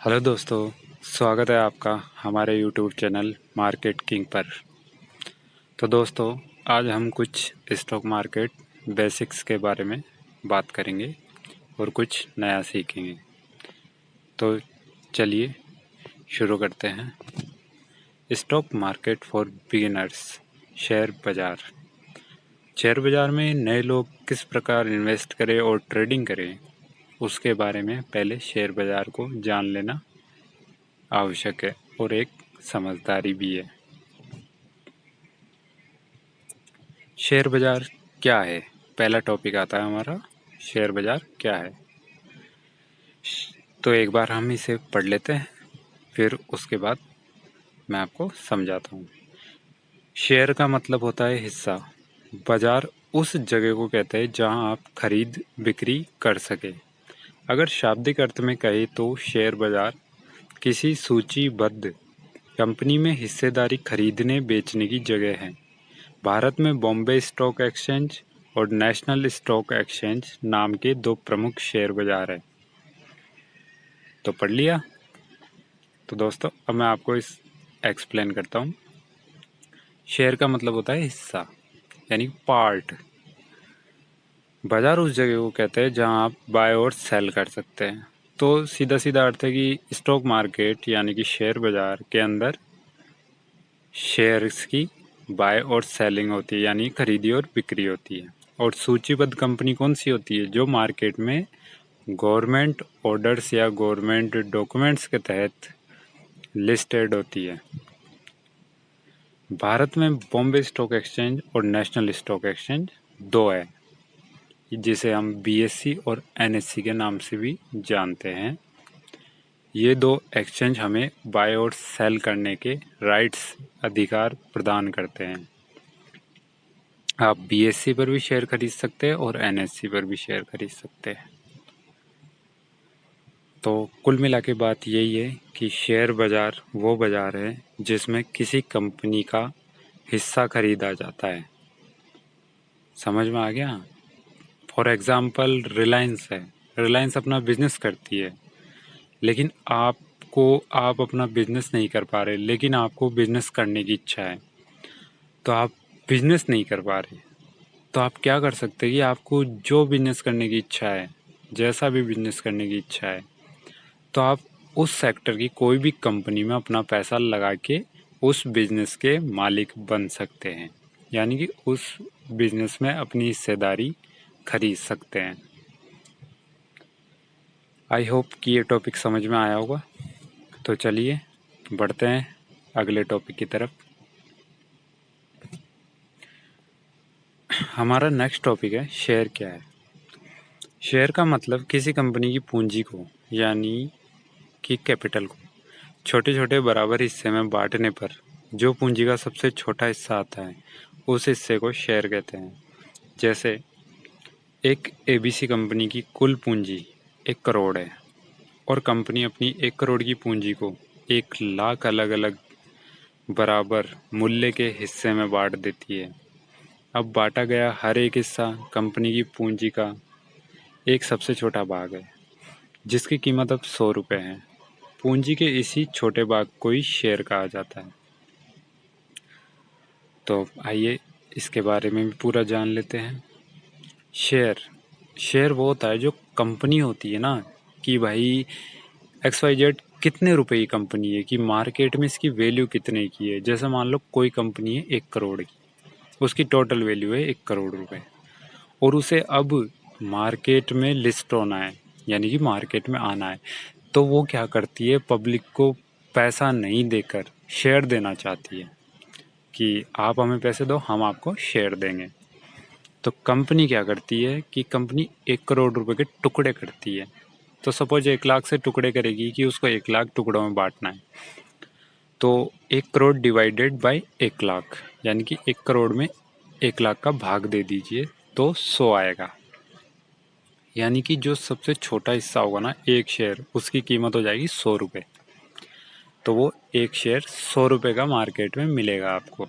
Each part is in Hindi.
हेलो दोस्तों, स्वागत है आपका हमारे यूट्यूब चैनल मार्केट किंग पर। तो दोस्तों, आज हम कुछ स्टॉक मार्केट बेसिक्स के बारे में बात करेंगे और कुछ नया सीखेंगे। तो चलिए शुरू करते हैं। Stock market for beginners. Share बाज़ार। शेयर बाज़ार में नए लोग किस प्रकार इन्वेस्ट करें और ट्रेडिंग करें, उसके बारे में पहले शेयर बाज़ार को जान लेना आवश्यक है और एक समझदारी भी है। शेयर बाज़ार क्या है? पहला टॉपिक आता है हमारा, शेयर बाज़ार क्या है। तो एक बार हम इसे पढ़ लेते हैं, फिर उसके बाद मैं आपको समझाता हूँ। शेयर का मतलब होता है हिस्सा। बाज़ार उस जगह को कहते हैं जहाँ आप खरीद बिक्री कर सके। अगर शाब्दिक अर्थ में कहें तो शेयर बाज़ार किसी सूचीबद्ध कंपनी में हिस्सेदारी खरीदने बेचने की जगह है। भारत में बॉम्बे स्टॉक एक्सचेंज और नेशनल स्टॉक एक्सचेंज नाम के दो प्रमुख शेयर बाजार हैं। तो पढ़ लिया। तो दोस्तों, अब मैं आपको इस एक्सप्लेन करता हूँ। शेयर का मतलब होता है हिस्सा, यानी पार्ट। बाजार उस जगह को कहते हैं जहाँ आप बाय और सेल कर सकते हैं। तो सीधा सीधा अर्थ है कि स्टॉक मार्केट यानी कि शेयर बाजार के अंदर शेयर्स की बाय और सेलिंग होती है, यानी खरीदी और बिक्री होती है। और सूचीबद्ध कंपनी कौन सी होती है? जो मार्केट में गवर्नमेंट ऑर्डर्स या गवर्नमेंट डॉक्यूमेंट्स के तहत लिस्टेड होती है। भारत में बॉम्बे स्टॉक एक्सचेंज और नेशनल स्टॉक एक्सचेंज दो है, जिसे हम बीएससी और एनएससी के नाम से भी जानते हैं। ये दो एक्सचेंज हमें बाय और सेल करने के राइट्स, अधिकार प्रदान करते हैं। आप बीएससी पर भी शेयर खरीद सकते हैं और एनएससी पर भी शेयर खरीद सकते हैं। तो कुल मिला के बात यही है कि शेयर बाज़ार वो बाज़ार है जिसमें किसी कंपनी का हिस्सा खरीदा जाता है। समझ में आ गया? फॉर एग्ज़ाम्पल रिलायंस है। रिलायंस अपना बिजनेस करती है, लेकिन आप अपना बिजनेस नहीं कर पा रहे, लेकिन आपको बिजनेस करने की इच्छा है। तो आप बिजनेस नहीं कर पा रहे, तो आप क्या कर सकते हैं कि आपको जो बिजनेस करने की इच्छा है, जैसा भी बिजनेस करने की इच्छा है, तो आप उस सेक्टर की कोई भी कंपनी में अपना पैसा लगा के उस बिजनेस के मालिक बन सकते हैं, यानी कि उस बिजनेस में अपनी हिस्सेदारी खरीद सकते हैं। आई होप कि ये टॉपिक समझ में आया होगा। तो चलिए बढ़ते हैं अगले टॉपिक की तरफ। हमारा नेक्स्ट टॉपिक है शेयर क्या है। शेयर का मतलब किसी कंपनी की पूंजी को, यानी कि कैपिटल को छोटे छोटे बराबर हिस्से में बांटने पर जो पूंजी का सबसे छोटा हिस्सा आता है, उस हिस्से को शेयर कहते हैं। जैसे एक एबीसी कंपनी की कुल पूंजी 1 करोड़ है और कंपनी अपनी 1 करोड़ की पूंजी को 1 लाख अलग अलग बराबर मूल्य के हिस्से में बांट देती है। अब बांटा गया हर एक हिस्सा कंपनी की पूंजी का एक सबसे छोटा भाग है, जिसकी कीमत अब 100 रुपये है। पूंजी के इसी छोटे भाग को ही शेयर कहा जाता है। तो आइए इसके बारे में भी पूरा जान लेते हैं। शेयर शेयर वो होता है जो कंपनी होती है ना, कि भाई XYZ कितने रुपए की कंपनी है, कि मार्केट में इसकी वैल्यू कितने की है। जैसे मान लो कोई कंपनी है 1 करोड़ की, उसकी टोटल वैल्यू है 1 करोड़ रुपए, और उसे अब मार्केट में लिस्ट होना है, यानी कि मार्केट में आना है। तो वो क्या करती है, पब्लिक को पैसा नहीं देकर शेयर देना चाहती है, कि आप हमें पैसे दो, हम आपको शेयर देंगे। तो कंपनी क्या करती है कि कंपनी 1 करोड़ रुपए के टुकड़े करती है। तो सपोज 1 लाख से टुकड़े करेगी कि उसको 1 लाख टुकड़ों में बांटना है। तो 1 करोड़ डिवाइडेड बाय 1 लाख, यानी कि 1 करोड़ में 1 लाख का भाग दे दीजिए तो 100 आएगा। यानी कि जो सबसे छोटा हिस्सा होगा ना, एक शेयर, उसकी कीमत हो जाएगी 100 रुपये। तो वो एक शेयर 100 रुपये का मार्केट में मिलेगा आपको।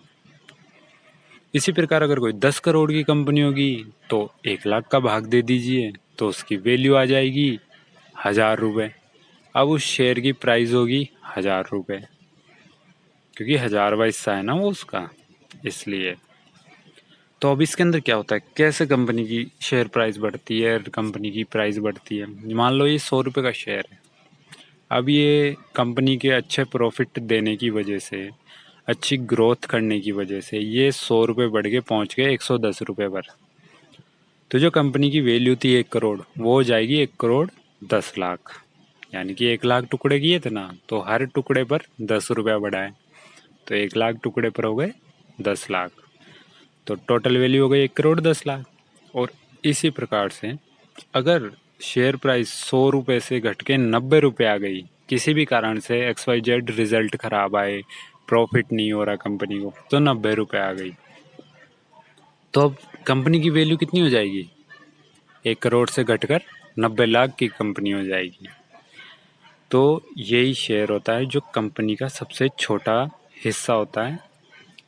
इसी प्रकार अगर कोई 10 करोड़ की कंपनी होगी तो 1 लाख का भाग दे दीजिए तो उसकी वैल्यू आ जाएगी 1000 रुपये। अब उस शेयर की प्राइस होगी 1000 रुपये, क्योंकि 1000वां हिस्सा है ना वो उसका, इसलिए। तो अब इसके अंदर क्या होता है, कैसे कंपनी की शेयर प्राइस बढ़ती है, कंपनी की प्राइस बढ़ती है। मान लो ये 100 रुपये का शेयर है, अब ये कंपनी के अच्छे प्रॉफिट देने की वजह से, अच्छी ग्रोथ करने की वजह से ये 100 रुपये बढ़ के पहुँच गए 110 रुपये पर। तो जो कंपनी की वैल्यू थी 1 करोड़, वो हो जाएगी 1 करोड़ 10 लाख। यानी कि 1 लाख टुकड़े किए थे ना, तो हर टुकड़े पर 10 रुपया बढ़ाए, तो 1 लाख टुकड़े पर हो गए 10 लाख। तो टोटल वैल्यू हो गई 1 करोड़ 10 लाख। और इसी प्रकार से अगर शेयर प्राइस 100 रुपये से घट के 90 रुपये आ गई, किसी भी कारण से XYZ रिजल्ट खराब आए, प्रॉफिट नहीं हो रहा कंपनी को, तो 90 रुपये आ गई, तो अब कंपनी की वैल्यू कितनी हो जाएगी, 1 करोड़ से घटकर 90 लाख की कंपनी हो जाएगी। तो यही शेयर होता है जो कंपनी का सबसे छोटा हिस्सा होता है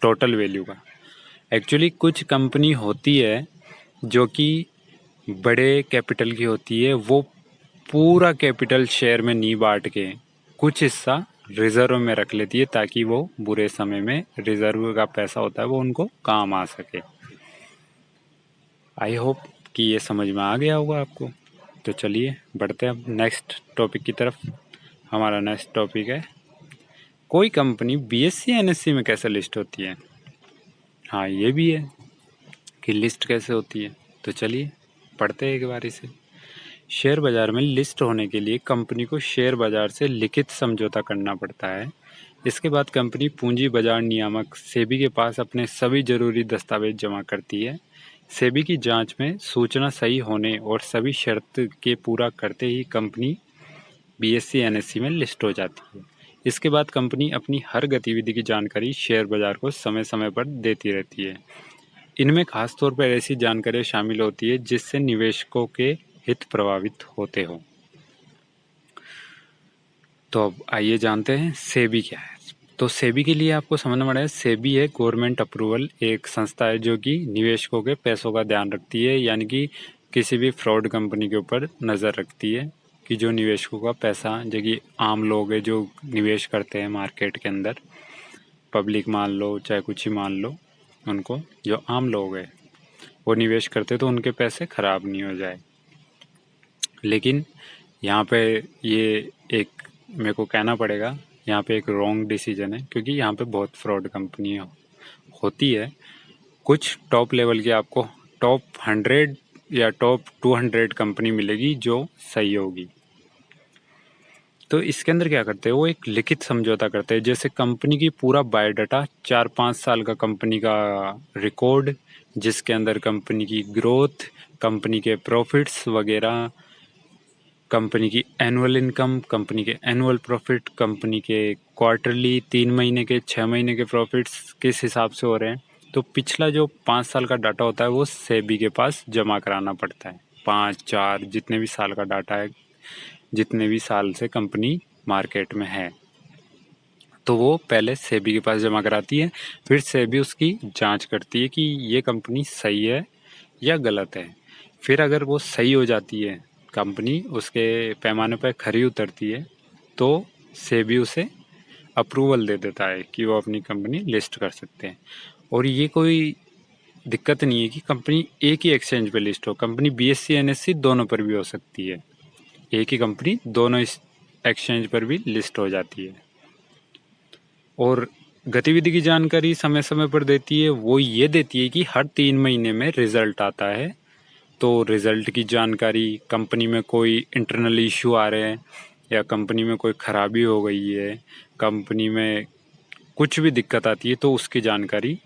टोटल वैल्यू का। एक्चुअली कुछ कंपनी होती है जो कि बड़े कैपिटल की होती है, वो पूरा कैपिटल शेयर में नहीं बांट के कुछ हिस्सा रिजर्व में रख लेती है, ताकि वो बुरे समय में रिजर्व का पैसा होता है वो उनको काम आ सके। आई होप कि ये समझ में आ गया होगा आपको। तो चलिए बढ़ते हैं अब नेक्स्ट टॉपिक की तरफ। हमारा नेक्स्ट टॉपिक है, कोई कंपनी BSE NSE में कैसे लिस्ट होती है। हाँ, ये भी है कि लिस्ट कैसे होती है, तो चलिए पढ़ते हैं एक बारी से। शेयर बाजार में लिस्ट होने के लिए कंपनी को शेयर बाजार से लिखित समझौता करना पड़ता है। इसके बाद कंपनी पूंजी बाजार नियामक सेबी के पास अपने सभी जरूरी दस्तावेज जमा करती है। सेबी की जांच में सूचना सही होने और सभी शर्त के पूरा करते ही कंपनी BSE NSE में लिस्ट हो जाती है। इसके बाद कंपनी अपनी हर गतिविधि की जानकारी शेयर बाजार को समय समय पर देती रहती है। इनमें खास तौर पर ऐसी जानकारियां शामिल होती है जिससे निवेशकों के हित प्रभावित होते हो। तो अब आइए जानते हैं सेबी क्या है। तो सेबी के लिए आपको समझना पड़ेगा, सेबी है गवर्नमेंट अप्रूवल एक संस्था है जो कि निवेशकों के पैसों का ध्यान रखती है, यानी कि किसी भी फ्रॉड कंपनी के ऊपर नज़र रखती है कि जो निवेशकों का पैसा, जो कि आम लोग है जो निवेश करते हैं मार्केट के अंदर, पब्लिक मान लो चाहे कुछ ही मान लो, उनको जो आम लोग हैं वो निवेश करते तो उनके पैसे खराब नहीं हो जाए। लेकिन यहाँ पे ये एक मेरे को कहना पड़ेगा, यहाँ पे एक रॉन्ग डिसीजन है, क्योंकि यहाँ पे बहुत फ्रॉड कंपनी होती है। कुछ टॉप लेवल की आपको टॉप 100 या टॉप 200 कंपनी मिलेगी जो सही होगी। तो इसके अंदर क्या करते हैं, वो एक लिखित समझौता करते हैं, जैसे कंपनी की पूरा बायोडाटा, 4-5 साल का कंपनी का रिकॉर्ड, जिसके अंदर कंपनी की ग्रोथ, कंपनी के प्रॉफिट्स वगैरह, कंपनी की एनुअल इनकम, कंपनी के एनुअल प्रॉफिट, कंपनी के क्वार्टरली, 3 महीने के, 6 महीने के प्रॉफिट्स किस हिसाब से हो रहे हैं। तो पिछला जो 5 साल का डाटा होता है वो सेबी के पास जमा कराना पड़ता है। 5-4 जितने भी साल का डाटा है, जितने भी साल से कंपनी मार्केट में है, तो वो पहले सेबी के पास जमा कराती है। फिर सेबी उसकी जांच करती है कि ये कंपनी सही है या गलत है। फिर अगर वो सही हो जाती है, कंपनी उसके पैमाने पर खरी उतरती है, तो सेबी उसे अप्रूवल दे देता है कि वो अपनी कंपनी लिस्ट कर सकते हैं। और ये कोई दिक्कत नहीं है कि कंपनी एक ही एक्सचेंज पे लिस्ट हो, कंपनी BSE NSE दोनों पर भी हो सकती है। एक ही कंपनी दोनों इस एक्सचेंज पर भी लिस्ट हो जाती है। और गतिविधि की जानकारी समय समय पर देती है, वो ये देती है कि हर 3 महीने में रिजल्ट आता है, तो रिजल्ट की जानकारी, कंपनी में कोई इंटरनल इशू आ रहे हैं या कंपनी में कोई खराबी हो गई है, कंपनी में कुछ भी दिक्कत आती है, तो उसकी जानकारी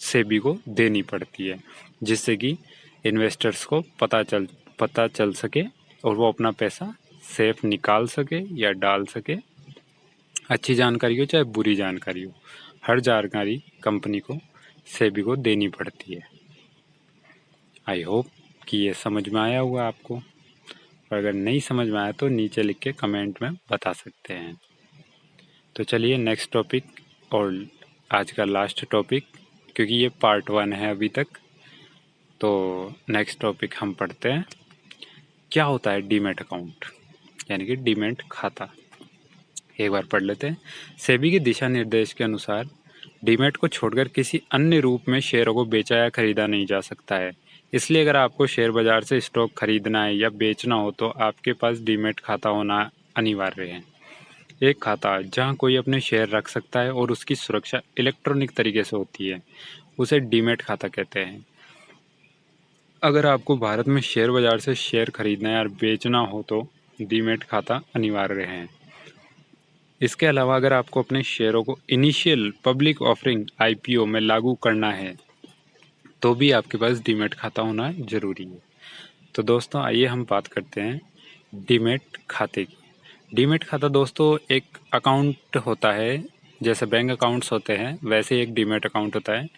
सेबी को देनी पड़ती है, जिससे कि इन्वेस्टर्स को पता चल सके और वो अपना पैसा सेफ निकाल सके या डाल सके। अच्छी जानकारी हो चाहे बुरी जानकारी हो, हर जानकारी कंपनी को सेबी को देनी पड़ती है। आई होप कि ये समझ में आया होगा आपको, और अगर नहीं समझ में आया तो नीचे लिख के कमेंट में बता सकते हैं। तो चलिए नेक्स्ट टॉपिक, और आज का लास्ट टॉपिक, क्योंकि ये पार्ट 1 है अभी तक, तो नेक्स्ट टॉपिक हम पढ़ते हैं, क्या होता है डीमैट अकाउंट। यानी कि डीमैट खाता। एक बार पढ़ लेते हैं। सेबी के दिशा निर्देश के अनुसार डीमैट को छोड़कर किसी अन्य रूप में शेयरों को बेचा या खरीदा नहीं जा सकता है। इसलिए अगर आपको शेयर बाजार से स्टॉक खरीदना है या बेचना हो तो आपके पास डीमैट खाता होना अनिवार्य है। एक खाता जहां कोई अपने शेयर रख सकता है और उसकी सुरक्षा इलेक्ट्रॉनिक तरीके से होती है, उसे डीमैट खाता कहते हैं। अगर आपको भारत में शेयर बाजार से शेयर खरीदना या बेचना हो तो डीमैट खाता अनिवार्य है। इसके अलावा अगर आपको अपने शेयरों को इनिशियल पब्लिक ऑफरिंग IPO में लागू करना है तो भी आपके पास डीमैट खाता होना जरूरी है। तो दोस्तों आइए हम बात करते हैं डीमैट खाते की। डीमैट खाता दोस्तों एक अकाउंट होता है, जैसे बैंक अकाउंट्स होते हैं वैसे एक डीमैट अकाउंट होता है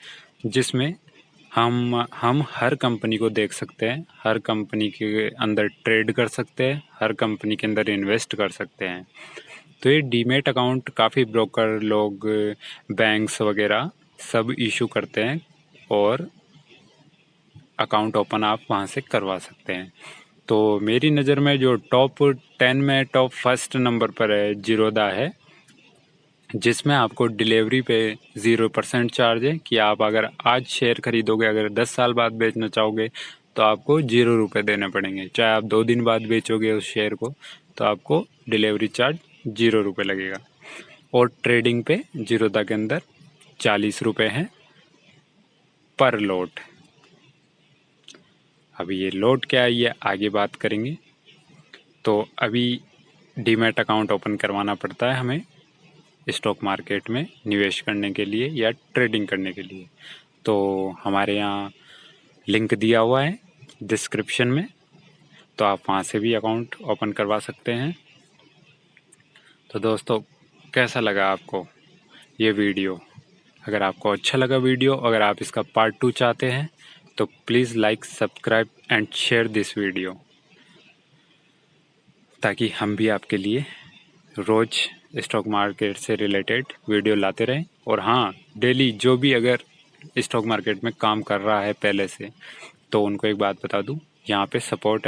जिसमें हम हर कंपनी को देख सकते हैं, हर कंपनी के अंदर ट्रेड कर सकते हैं, हर कंपनी के अंदर इन्वेस्ट कर सकते हैं। तो ये डीमैट अकाउंट काफ़ी ब्रोकर लोग, बैंक्स वगैरह सब इशू करते हैं और अकाउंट ओपन आप वहाँ से करवा सकते हैं। तो मेरी नज़र में जो टॉप 10 में टॉप फर्स्ट नंबर पर है जीरोधा है, जिसमें आपको डिलीवरी पे 0% चार्ज है कि आप अगर आज शेयर खरीदोगे, अगर 10 साल बाद बेचना चाहोगे तो आपको 0 रुपये देने पड़ेंगे। चाहे आप 2 दिन बाद बेचोगे उस शेयर को तो आपको डिलीवरी चार्ज 0 रुपये लगेगा। और ट्रेडिंग पे जीरोधा के अंदर 40 रुपये हैं पर लॉट। अभी ये लॉट क्या है ये आगे बात करेंगे। तो अभी डीमैट अकाउंट ओपन करवाना पड़ता है हमें स्टॉक मार्केट में निवेश करने के लिए या ट्रेडिंग करने के लिए। तो हमारे यहाँ लिंक दिया हुआ है डिस्क्रिप्शन में, तो आप वहाँ से भी अकाउंट ओपन करवा सकते हैं। तो दोस्तों कैसा लगा आपको ये वीडियो? अगर आपको अच्छा लगा वीडियो, अगर आप इसका पार्ट 2 चाहते हैं तो please like, subscribe and share this video, ताकि हम भी आपके लिए रोज़ स्टॉक मार्केट से रिलेटेड वीडियो लाते रहें। और हाँ, डेली जो भी अगर स्टॉक मार्केट में काम कर रहा है पहले से, तो उनको एक बात बता दूं, यहाँ पे सपोर्ट